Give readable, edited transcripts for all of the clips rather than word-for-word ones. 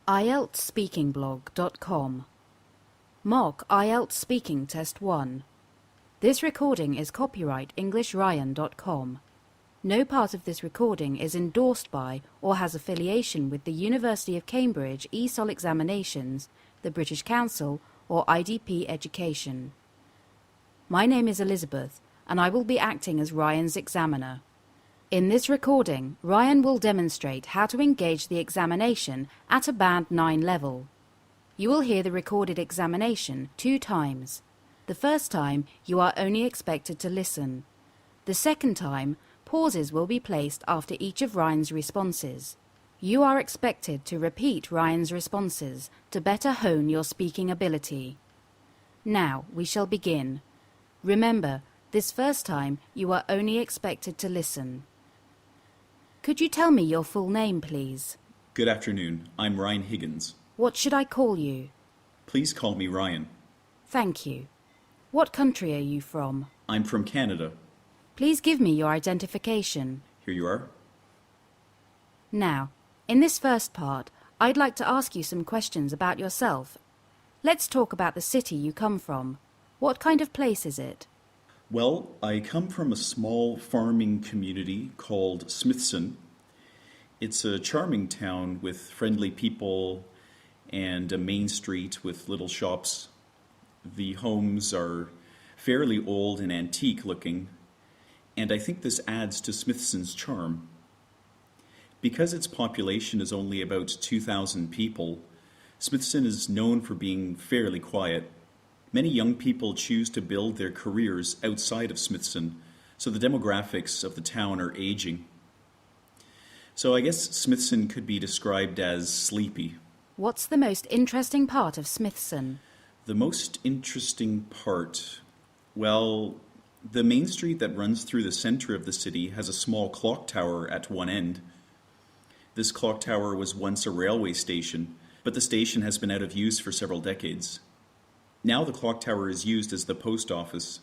IELTSSpeakingblog.com. Mock IELTS Speaking Test 1. This recording is copyright EnglishRyan.com. No part of this recording is endorsed by or has affiliation with the University of Cambridge ESOL examinations, the British Council, or IDP Education. My name is Elizabeth, and I will be acting as Ryan's examiner. In this recording, Ryan will demonstrate how to engage the examination at a Band 9 level. You will hear the recorded examination 2 times. The first time, you are only expected to listen. The second time, pauses will be placed after each of Ryan's responses. You are expected to repeat Ryan's responses to better hone your speaking ability. Now, we shall begin. Remember, this first time, you are only expected to listen. Could you tell me your full name, please? Good afternoon. I'm Ryan Higgins. What should I call you? Please call me Ryan. Thank you. What country are you from? I'm from Canada. Please give me your identification. Here you are. Now, in this first part, I'd like to ask you some questions about yourself. Let's talk about the city you come from. What kind of place is it? Well, I come from a small farming community called Smithson. It's a charming town with friendly people and a main street with little shops. The homes are fairly old and antique looking, and I think this adds to Smithson's charm. Because its population is only about 2,000 people, Smithson is known for being fairly quiet. Many young people choose to build their careers outside of Smithson, so the demographics of the town are aging. So I guess Smithson could be described as sleepy. What's the most interesting part of Smithson? The most interesting part, well, the main street that runs through the center of the city has a small clock tower at one end. This clock tower was once a railway station, but the station has been out of use for several decades. Now the clock tower is used as the post office.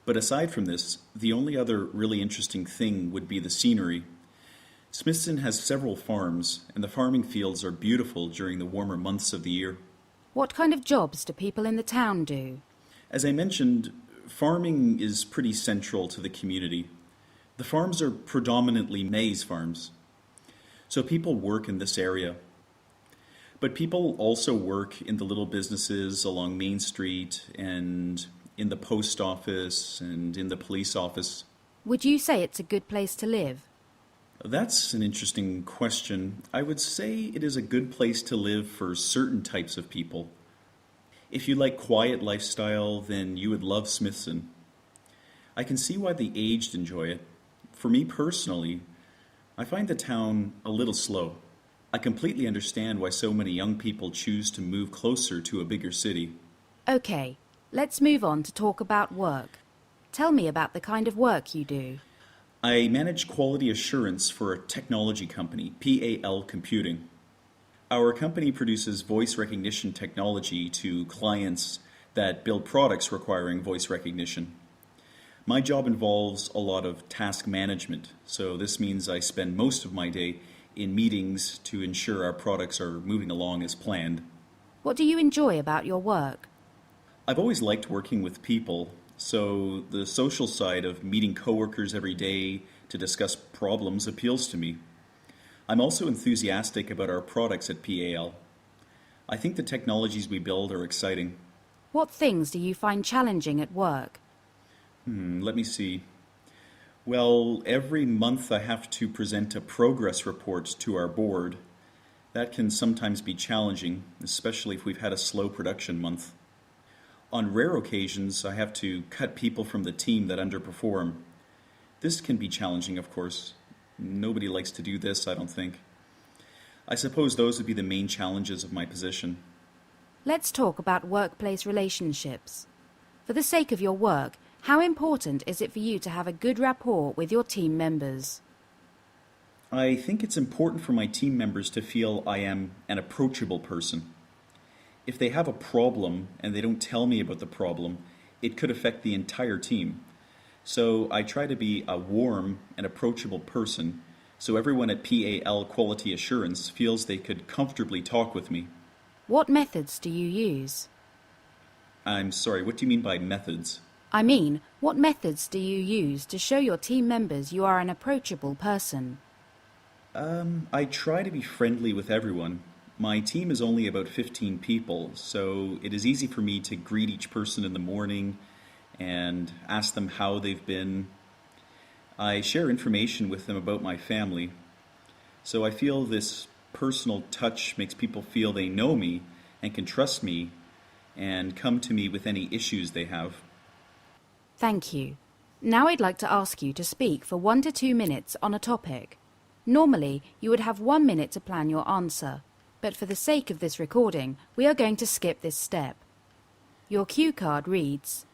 But aside from this, the only other really interesting thing would be the scenery. Smithson has several farms, and the farming fields are beautiful during the warmer months of the year. What kind of jobs do people in the town do? As I mentioned, farming is pretty central to the community. The farms are predominantly maize farms, so people work in this area. But people also work in the little businesses along Main Street and in the post office and in the police office. Would you say it's a good place to live? That's an interesting question. I would say it is a good place to live for certain types of people. If you like quiet lifestyle, then you would love Smithson. I can see why the aged enjoy it. For me personally, I find the town a little slow. I completely understand why so many young people choose to move closer to a bigger city. Okay, let's move on to talk about work. Tell me about the kind of work you do. I manage quality assurance for a technology company, PAL Computing. Our company produces voice recognition technology to clients that build products requiring voice recognition. My job involves a lot of task management, so this means I spend most of my day in meetings to ensure our products are moving along as planned. What do you enjoy about your work? I've always liked working with people, so the social side of meeting coworkers every day to discuss problems appeals to me. I'm also enthusiastic about our products at PAL. I think the technologies we build are exciting. What things do you find challenging at work? Let me see. Well, every month I have to present a progress report to our board. That can sometimes be challenging, especially if we've had a slow production month. On rare occasions, I have to cut people from the team that underperform. This can be challenging, of course. Nobody likes to do this, I don't think. I suppose those would be the main challenges of my position. Let's talk about workplace relationships. For the sake of your work, how important is it for you to have a good rapport with your team members? I think it's important for my team members to feel I am an approachable person. If they have a problem and they don't tell me about the problem, it could affect the entire team. So I try to be a warm and approachable person so everyone at PAL Quality Assurance feels they could comfortably talk with me. What methods do you use? I'm sorry, what do you mean by methods? I mean, what methods do you use to show your team members you are an approachable person? I try to be friendly with everyone. My team is only about 15 people, so it is easy for me to greet each person in the morning and ask them how they've been. I share information with them about my family, so I feel this personal touch makes people feel they know me and can trust me and come to me with any issues they have. Thank you. Now I'd like to ask you to speak for 1 to 2 minutes on a topic. Normally, you would have 1 minute to plan your answer, but for the sake of this recording, we are going to skip this step. Your cue card reads,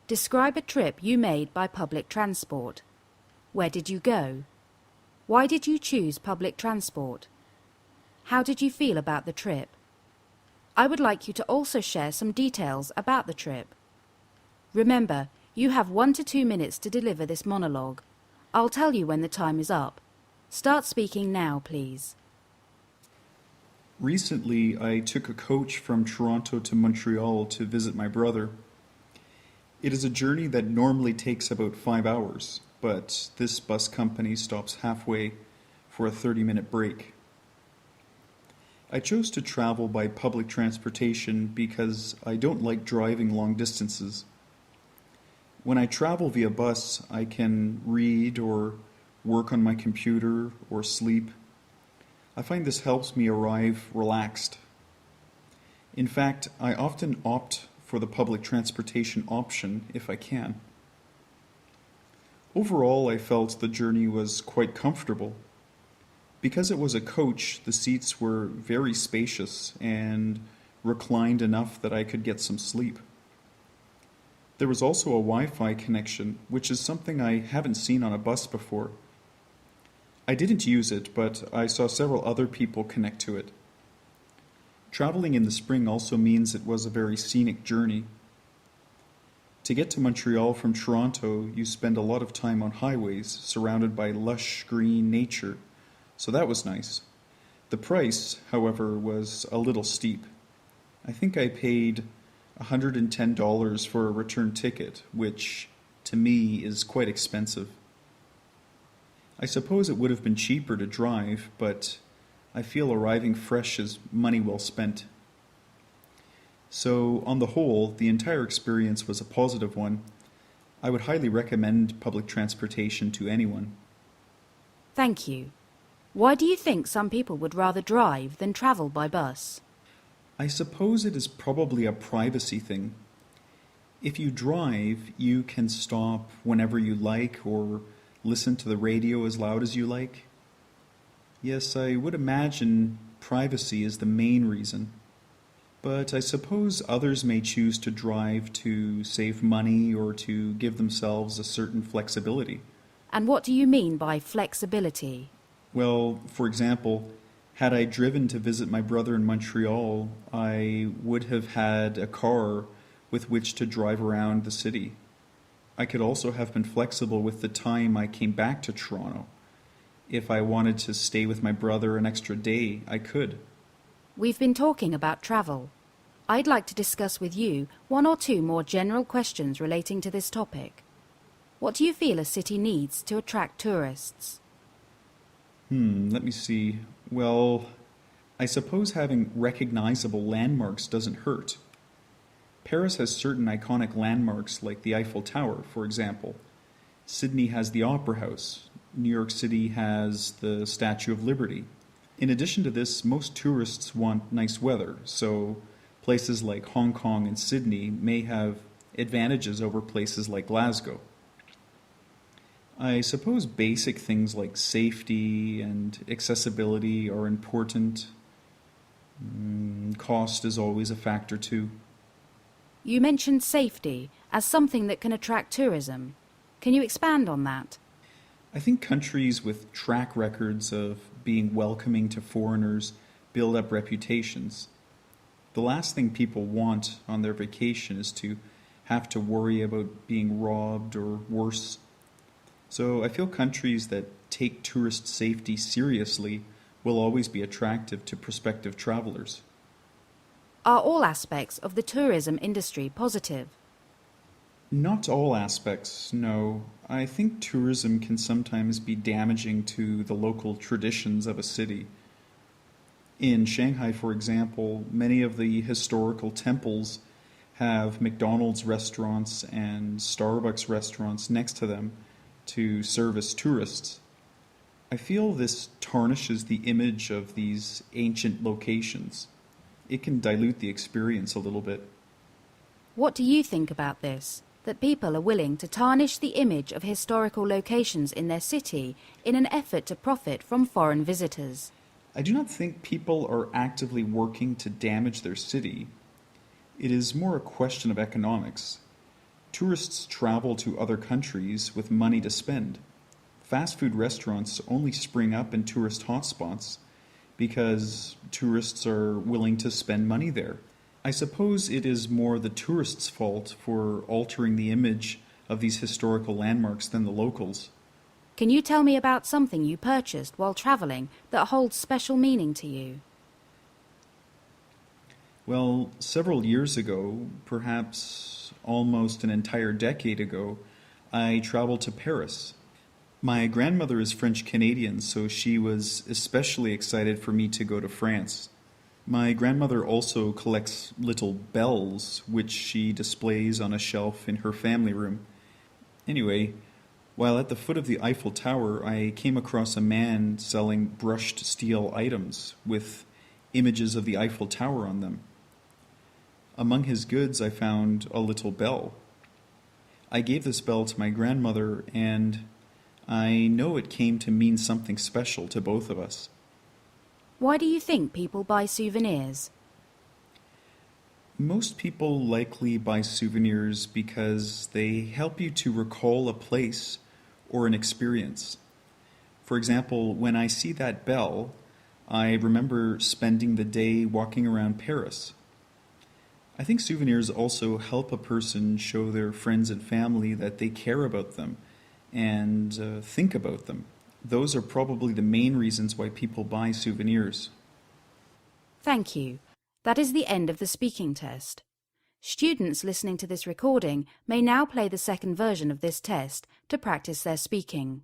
"Describe a trip you made by public transport. Where did you go? Why did you choose public transport? How did you feel about the trip?" I would like you to also share some details about the trip. Remember, you have 1 to 2 minutes to deliver this monologue. I'll tell you when the time is up. Start speaking now, please. Recently, I took a coach from Toronto to Montreal to visit my brother. It is a journey that normally takes about 5 hours, but this bus company stops halfway for a 30-minute break. I chose to travel by public transportation because I don't like driving long distances. When I travel via bus, I can read or work on my computer or sleep. I find this helps me arrive relaxed. In fact, I often opt for the public transportation option if I can. Overall, I felt the journey was quite comfortable. Because it was a coach, the seats were very spacious and reclined enough that I could get some sleep. There was also a Wi-Fi connection, which is something I haven't seen on a bus before. I didn't use it, but I saw several other people connect to it. Traveling in the spring also means it was a very scenic journey. To get to Montreal from Toronto, you spend a lot of time on highways surrounded by lush green nature, so that was nice. The price, however, was a little steep. I think I paid $110 for a return ticket, which to me is quite expensive. I suppose it would have been cheaper to drive, but I feel arriving fresh is money well spent. So, on the whole, the entire experience was a positive one. I would highly recommend public transportation to anyone. Thank you. Why do you think some people would rather drive than travel by bus? I suppose it is probably a privacy thing. If you drive, you can stop whenever you like or listen to the radio as loud as you like. Yes, I would imagine privacy is the main reason. But I suppose others may choose to drive to save money or to give themselves a certain flexibility. And what do you mean by flexibility? Well, for example, had I driven to visit my brother in Montreal, I would have had a car with which to drive around the city. I could also have been flexible with the time I came back to Toronto. If I wanted to stay with my brother an extra day, I could. We've been talking about travel. I'd like to discuss with you 1 or 2 more general questions relating to this topic. What do you feel a city needs to attract tourists? Let me see. Well, I suppose having recognizable landmarks doesn't hurt. Paris has certain iconic landmarks like the Eiffel Tower, for example. Sydney has the Opera House. New York City has the Statue of Liberty. In addition to this, most tourists want nice weather, so places like Hong Kong and Sydney may have advantages over places like Glasgow. I suppose basic things like safety and accessibility are important. Cost is always a factor too. You mentioned safety as something that can attract tourism. Can you expand on that? I think countries with track records of being welcoming to foreigners build up reputations. The last thing people want on their vacation is to have to worry about being robbed or worse. So I feel countries that take tourist safety seriously will always be attractive to prospective travelers. Are all aspects of the tourism industry positive? Not all aspects, no. I think tourism can sometimes be damaging to the local traditions of a city. In Shanghai, for example, many of the historical temples have McDonald's restaurants and Starbucks restaurants next to them to service tourists. I feel this tarnishes the image of these ancient locations. It can dilute the experience a little bit. What do you think about this? That people are willing to tarnish the image of historical locations in their city in an effort to profit from foreign visitors? I do not think people are actively working to damage their city. It is more a question of economics. Tourists travel to other countries with money to spend. Fast food restaurants only spring up in tourist hotspots because tourists are willing to spend money there. I suppose it is more the tourists' fault for altering the image of these historical landmarks than the locals. Can you tell me about something you purchased while travelling that holds special meaning to you? Well, several years ago, perhaps almost an entire decade ago, I traveled to Paris. My grandmother is French-Canadian, so she was especially excited for me to go to France. My grandmother also collects little bells, which she displays on a shelf in her family room. Anyway, while at the foot of the Eiffel Tower, I came across a man selling brushed steel items with images of the Eiffel Tower on them. Among his goods, I found a little bell. I gave this bell to my grandmother, and I know it came to mean something special to both of us. Why do you think people buy souvenirs? Most people likely buy souvenirs because they help you to recall a place or an experience. For example, when I see that bell, I remember spending the day walking around Paris. I think souvenirs also help a person show their friends and family that they care about them and think about them. Those are probably the main reasons why people buy souvenirs. Thank you. That is the end of the speaking test. Students listening to this recording may now play the second version of this test to practice their speaking.